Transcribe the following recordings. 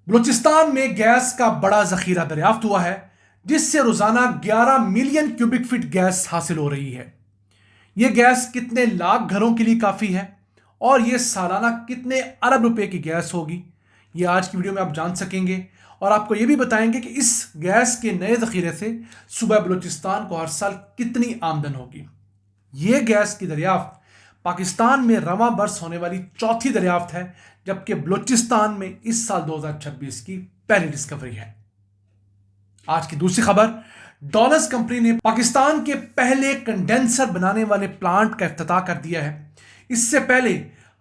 बलूचिस्तान में गैस का बड़ा जखीरा दरियाफ्त हुआ है, जिससे रोजाना 11 मिलियन क्यूबिक फीट गैस हासिल हो रही है। यह गैस कितने लाख घरों के लिए काफी है और यह सालाना कितने अरब रुपए की गैस होगी, यह आज की वीडियो में आप जान सकेंगे। और आपको यह भी बताएंगे कि इस गैस के नए जखीरे से सूबा बलूचिस्तान को हर साल कितनी आमदन होगी। यह गैस की दरियाफ्त पाकिस्तान में रवां बरस होने वाली चौथी दरियाफ्त है, जबकि बलूचिस्तान में इस साल 2026 की पहली डिस्कवरी है। आज की दूसरी खबर, डॉलर्स कंपनी ने पाकिस्तान के पहले कंडेंसर बनाने वाले प्लांट का इफ्तिताह कर दिया है। इससे पहले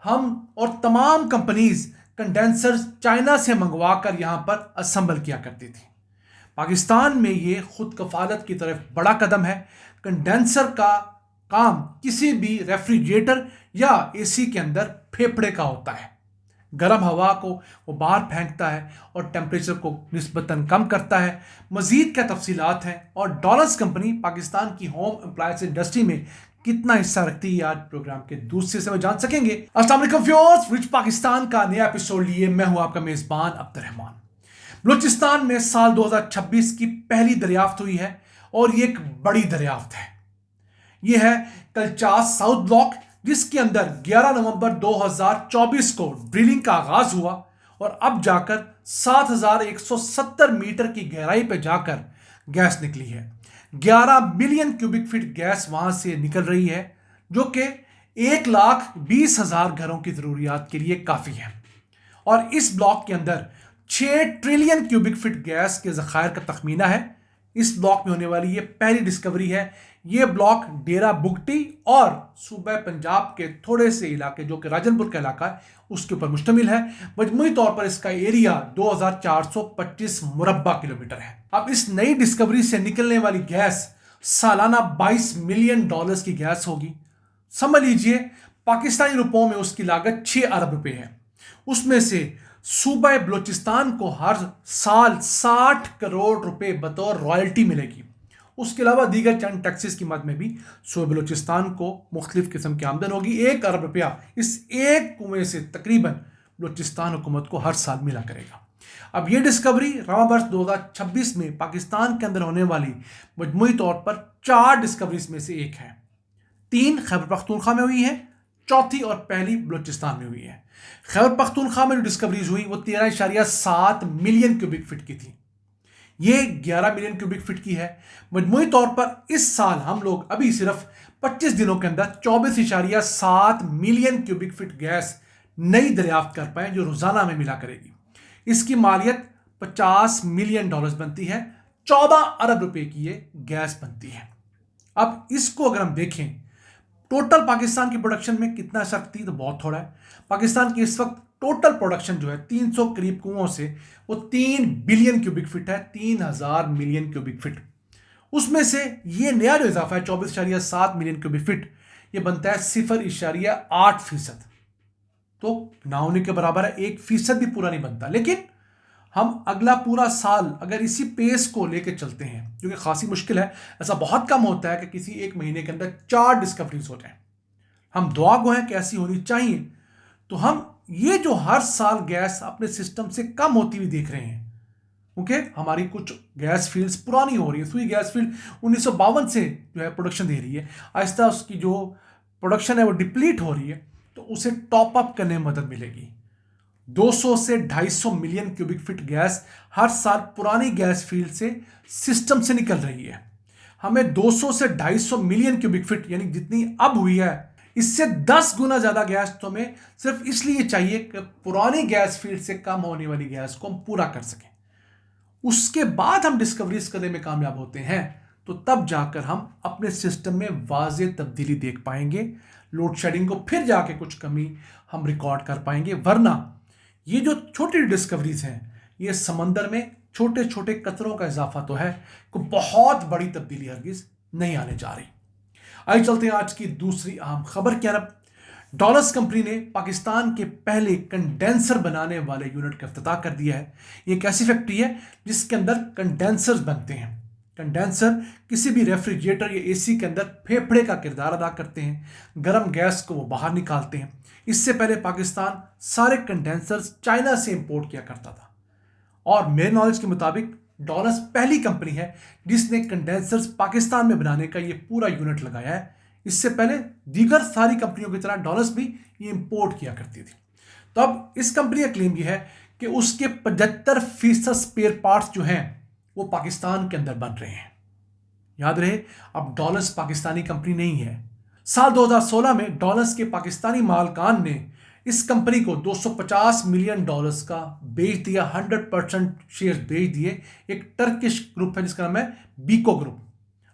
हम और तमाम कंपनीज कंडेंसर चाइना से मंगवाकर यहां पर असेंबल किया करती थी। पाकिस्तान में यह खुद कफालत की तरफ बड़ा कदम है। कंडेंसर का काम किसी भी रेफ्रिजरेटर या एसी के अंदर फेफड़े का होता है। गर्म हवा को वो बाहर फेंकता है और टेम्परेचर को निस्बतन कम करता है। मजीद क्या तफसीलात हैं और डॉलर्स कंपनी पाकिस्तान की होम अप्लायंस इंडस्ट्री में कितना हिस्सा रखती है, आज प्रोग्राम के दूसरे से में जान सकेंगे। अस्सलाम वालेकुम व्यूअर्स, रिच पाकिस्तान का नया एपिसोड लिए मैं हूं आपका मेजबान अब्दुर्रहमान। बलूचिस्तान में साल 2026 की पहली दरियाफ्त हुई है और ये एक बड़ी दरियाफ्त है। यह है कलचास साउथ ब्लॉक, जिसके अंदर 11 नवंबर 2024 को ड्रिलिंग का आगाज हुआ और अब जाकर 7170 मीटर की गहराई पर जाकर गैस निकली है। 11 मिलियन क्यूबिक फीट गैस वहां से निकल रही है, जो कि 1,20,000 घरों की जरूरियात के लिए काफी है। और इस ब्लॉक के अंदर 6 ट्रिलियन क्यूबिक फीट गैस के जखायर का तखमीना है। इस ब्लॉक में होने वाली यह पहली डिस्कवरी है। यह ब्लॉक डेरा बुगटी और सूबा पंजाब के थोड़े से इलाके, जो कि राजनपुर का इलाका है, उसके ऊपर मुश्तमिल है। मजमूई तौर पर इसका एरिया 2425 मुरब्बा किलोमीटर है। अब इस नई डिस्कवरी से निकलने वाली गैस सालाना 22 मिलियन डॉलर्स की गैस होगी। समझ लीजिए पाकिस्तानी रुपयों में उसकी लागत 6 अरब रुपए है। उसमें से सूबा बलूचिस्तान को हर साल 60 करोड़ रुपए बतौर रॉयल्टी मिलेगी। उसके अलावा दीगर चंद टैक्सेस की मद में भी सूबा बलूचिस्तान को मुख्तलिफ किस्म की आमदन होगी। 1 अरब रुपया इस एक कुएं से तकरीबन बलूचिस्तान हुकूमत को हर साल मिला करेगा। अब यह डिस्कवरी रवां बरस 2026 में पाकिस्तान के अंदर होने वाली मजमूई तौर पर 4 डिस्कवरीज में से एक है। 3 खैबर पख्तूनख्वा में हुई है, चौथी और पहली बलूचिस्तान में हुई है। खैबर पख्तूनख्वा में जो डिस्कवरीज हुई वो 13.7 मिलियन क्यूबिक फीट की थी। ये 11 मिलियन क्यूबिक फीट की है। मजमूई तौर पर इस साल हम लोग अभी सिर्फ 25 दिनों के अंदर 24.7 मिलियन क्यूबिक फीट गैस नई दरियाफ्त कर पाए, जो रोजाना में मिला करेगी। इसकी मालियत 50 मिलियन डॉलर्स बनती है। 14 अरब रुपए की ये गैस बनती है। अब इसको अगर हम देखें टोटल पाकिस्तान की प्रोडक्शन में कितना असर रखती है, तो बहुत थोड़ा है। पाकिस्तान की इस वक्त टोटल प्रोडक्शन जो है 300 करीब कुओं से वो 3 बिलियन क्यूबिक फीट है, 3000 मिलियन क्यूबिक फीट। उसमें से ये नया जो इजाफा है 24.7 मिलियन क्यूबिक फीट, ये बनता है 0.8%। तो ना होने के बराबर है, 1% भी पूरा नहीं बनता। लेकिन हम अगला पूरा साल अगर इसी पेस को लेकर चलते हैं, जो कि खासी मुश्किल है, ऐसा बहुत कम होता है कि किसी एक महीने के अंदर 4 डिस्कवरीज हो जाए। हम दुआ गो हैं कि ऐसी होनी चाहिए। तो हम ये जो हर साल गैस अपने सिस्टम से कम होती हुई देख रहे हैं, क्योंकि हमारी कुछ गैस फील्ड्स पुरानी हो रही है। सुई गैस फील्ड 1952 से जो है प्रोडक्शन दे रही है, आहिस्ता उसकी जो प्रोडक्शन है वो डिप्लीट हो रही है, तो उसे टॉप अप करने में मदद मिलेगी। 200 से 250 मिलियन क्यूबिक फीट गैस हर साल पुरानी गैस फील्ड से सिस्टम से निकल रही है। हमें 200 से 250 मिलियन क्यूबिक फीट यानी जितनी अब हुई है, इससे 10 गुना ज्यादा गैस तो हमें सिर्फ इसलिए चाहिए कि पुरानी गैस फील्ड से कम होने वाली गैस को हम पूरा कर सकें। उसके बाद हम डिस्कवरीज करने में कामयाब होते हैं, तो तब जाकर हम अपने सिस्टम में वाज़ेह तब्दीली देख पाएंगे। लोड शेडिंग को फिर जाके कुछ कमी हम रिकॉर्ड कर पाएंगे। वरना ये जो छोटी डिस्कवरीज हैं, ये समंदर में छोटे छोटे कतरों का इजाफा तो है, कोई बहुत बड़ी तब्दीली हरगिज नहीं आने जा रही। आइए चलते हैं आज की दूसरी अहम खबर की तरफ। डॉलर्स कंपनी ने पाकिस्तान के पहले कंडेंसर बनाने वाले यूनिट का इफ्तिताह कर दिया है। ये एक ऐसी फैक्ट्री है जिसके अंदर कंडेंसर्स बनते हैं। कंडेंसर किसी भी रेफ्रिजरेटर या एसी के अंदर फेफड़े का किरदार अदा करते हैं। गर्म गैस को वो बाहर निकालते हैं। इससे पहले पाकिस्तान सारे कंडेंसर्स चाइना से इंपोर्ट किया करता था। और मेरे नॉलेज के मुताबिक डॉलर्स पहली कंपनी है जिसने कंडेंसर्स पाकिस्तान में बनाने का ये पूरा यूनिट लगाया है। इससे पहले दीगर सारी कंपनियों की तरह डॉलर्स भी ये इंपोर्ट किया करती थी। तो अब इस कंपनी का क्लेम ये है कि उसके 75% स्पेयर पार्ट्स जो हैं वो पाकिस्तान के अंदर बन रहे हैं। याद रहे, अब डॉलर्स पाकिस्तानी कंपनी नहीं है। साल 2016 में डॉलर्स के पाकिस्तानी मालकान ने इस कंपनी को 250 मिलियन डॉलर्स का बेच दिया, 100% शेयर बेच दिए। एक टर्किश ग्रुप है जिसका नाम है बीको ग्रुप।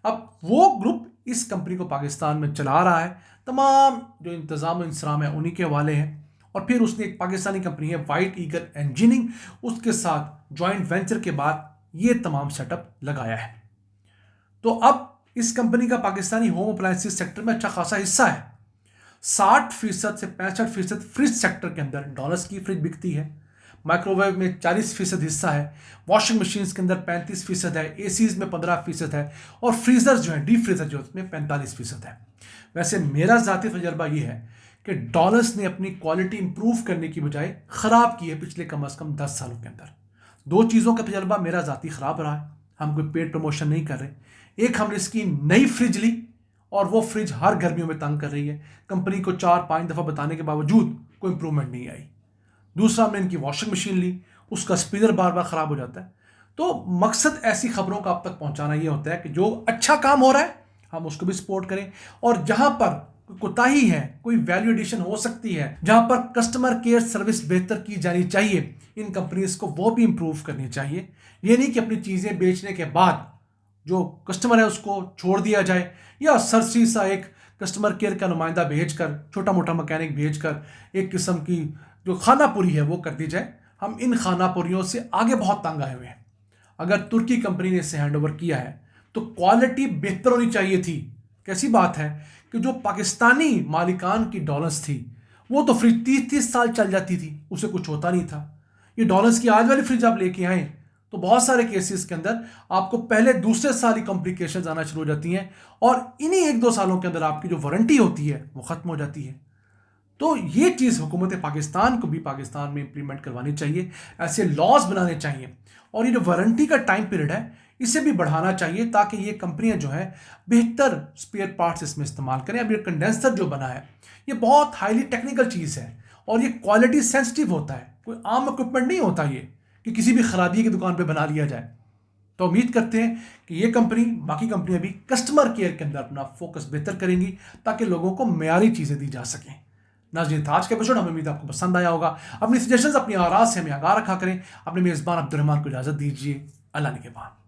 अब वो ग्रुप इस कंपनी को पाकिस्तान में चला रहा है, तमाम जो इंतजाम इंसराम है उन्हीं के हवाले हैं। और फिर उसने एक पाकिस्तानी कंपनी है वाइट ईगल इंजीनियरिंग, उसके साथ जॉइंट वेंचर के बाद ये तमाम सेटअप लगाया है। तो अब इस कंपनी का पाकिस्तानी होम अप्लायंसेस सेक्टर में अच्छा खासा हिस्सा है। 60% से 65% फ्रिज सेक्टर के अंदर डॉलर्स की फ्रिज बिकती है। माइक्रोवेव में 40% हिस्सा है, वॉशिंग मशीन्स के अंदर 35% है, एसीज में 15% है, और फ्रीजर जो है डीप फ्रीजर जो उसमें 45% है। वैसे मेरा ज़ाती तजर्बा ये है कि डॉलर्स ने अपनी क्वालिटी इंप्रूव करने की बजाय ख़राब की है पिछले कम अज़ कम 10 सालों के अंदर। दो चीज़ों का तजर्बा मेरा ज़ाती ख़राब रहा है, हम कोई पेड प्रमोशन नहीं कर रहे। एक, हमने इसकी नई फ्रिज ली और वो फ्रिज हर गर्मियों में तंग कर रही है, कंपनी को 4-5 दफ़ा बताने के बावजूद कोई इंप्रूवमेंट नहीं आई। दूसरा, हमने इनकी वॉशिंग मशीन ली, उसका स्पिनर बार बार ख़राब हो जाता है। तो मकसद ऐसी खबरों का आप तक पहुंचाना ये होता है कि जो अच्छा काम हो रहा है हम उसको भी सपोर्ट करें, और जहां पर कोताही है, कोई वैल्यू एडिशन हो सकती है, जहां पर कस्टमर केयर सर्विस बेहतर की जानी चाहिए, इन कंपनीज को वो भी इंप्रूव करनी चाहिए। ये नहीं कि अपनी चीज़ें बेचने के बाद जो कस्टमर है उसको छोड़ दिया जाए, या सरसी सा एक कस्टमर केयर का नुमाइंदा भेजकर, छोटा मोटा मैकेनिक भेजकर एक किस्म की जो खानापुरी है वो कर दी जाए। हम इन खानापुरियों से आगे बहुत तंग आए हुए हैं। अगर तुर्की कंपनी ने इसे हैंड ओवर किया है तो क्वालिटी बेहतर होनी चाहिए थी। कैसी बात है कि जो पाकिस्तानी मालिकान की डॉलर्स थी वो तो फ्रिज 30-30 साल चल जाती थी, उसे कुछ होता नहीं था। ये डॉलर्स की आज वाली फ्रिज आप लेके आए तो बहुत सारे केसेस के अंदर आपको पहले दूसरे साल ही कॉम्प्लिकेशंस आना शुरू हो जाती हैं, और इन्हीं 1-2 सालों के अंदर आपकी जो वारंटी होती है वो ख़त्म हो जाती है। तो ये चीज़ हुकूमत पाकिस्तान को भी पाकिस्तान में इंप्लीमेंट करवानी चाहिए, ऐसे लॉज बनाने चाहिए, और ये जो वारंटी का टाइम पीरियड है इसे भी बढ़ाना चाहिए ताकि ये कंपनियां जो है बेहतर स्पेयर पार्ट्स इसमें इस्तेमाल करें। अब ये कंडेंसर जो बना है ये बहुत हाईली टेक्निकल चीज़ है और ये क्वालिटी सेंसिटिव होता है, कोई आम इक्विपमेंट नहीं होता ये कि किसी भी खराबी की दुकान पे बना लिया जाए। तो उम्मीद करते हैं कि ये कंपनी, बाकी कंपनियां भी कस्टमर केयर के अंदर अपना फोकस बेहतर करेंगी ताकि लोगों को मेयारी चीज़ें दी जा सकें। नाज़रीन, आज का एपिसोड हमें उम्मीद आपको पसंद आया होगा। अपनी सजेशंस, अपनी आराज़ से हमें आगाह रखा करें। अपने मेज़बान अब्दुर्रहमान को इजाज़त दीजिए। अल्लाह निगहबान।